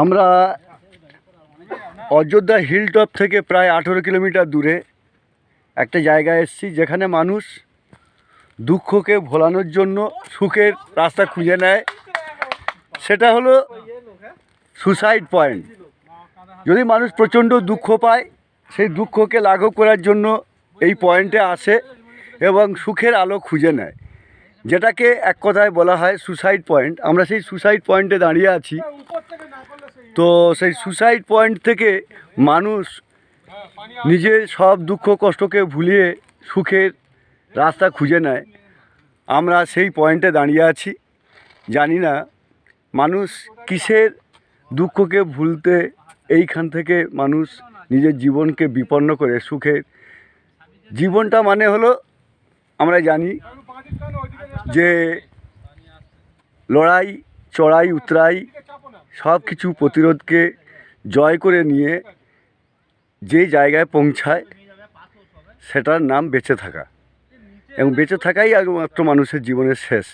আমরা অযোধ্যা হিলটপ থেকে প্রায় 18 কিলোমিটার দূরে একটা জায়গায় এসেছি, যেখানে মানুষ দুঃখকে ভোলানোর জন্য সুখের রাস্তা খুঁজে নেয়। সেটা হলো সুসাইড পয়েন্ট। যদি মানুষ প্রচণ্ড দুঃখ পায়, সেই দুঃখকে লাঘব করার জন্য এই পয়েন্টে আসে এবং সুখের আলো খুঁজে নেয়, যেটাকে এক কথায় বলা হয় সুসাইড পয়েন্ট। আমরা সেই সুসাইড পয়েন্টে দাঁড়িয়ে আছি। তো সেই সুসাইড পয়েন্ট থেকে মানুষ নিজের সব দুঃখ কষ্টকে ভুলিয়ে সুখের রাস্তা খুঁজে নেয়। আমরা সেই পয়েন্টে দাঁড়িয়ে আছি। জানি না মানুষ কিসের দুঃখকে ভুলতে এইখান থেকে মানুষ নিজের জীবনকে বিপন্ন করে সুখের জীবনটা মানে হলো, আমরা জানি যে লড়াই চড়াই উতরাই সব কিছু প্রতিরোধকে জয় করে নিয়ে যে জায়গায় পৌঁছায় সেটার নাম বেঁচে থাকা, এবং বেঁচে থাকাই একমাত্র মানুষের জীবনের শেষ।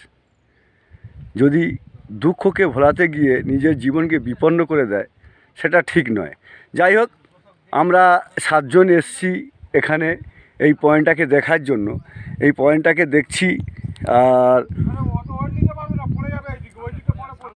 যদি দুঃখকে ভোলাতে গিয়ে নিজের জীবনকে বিপন্ন করে দেয়, সেটা ঠিক নয়। যাই হোক, আমরা 7 জন এসছি এখানে এই পয়েন্টটাকে দেখার জন্য। এই পয়েন্টটাকে দেখছি, আর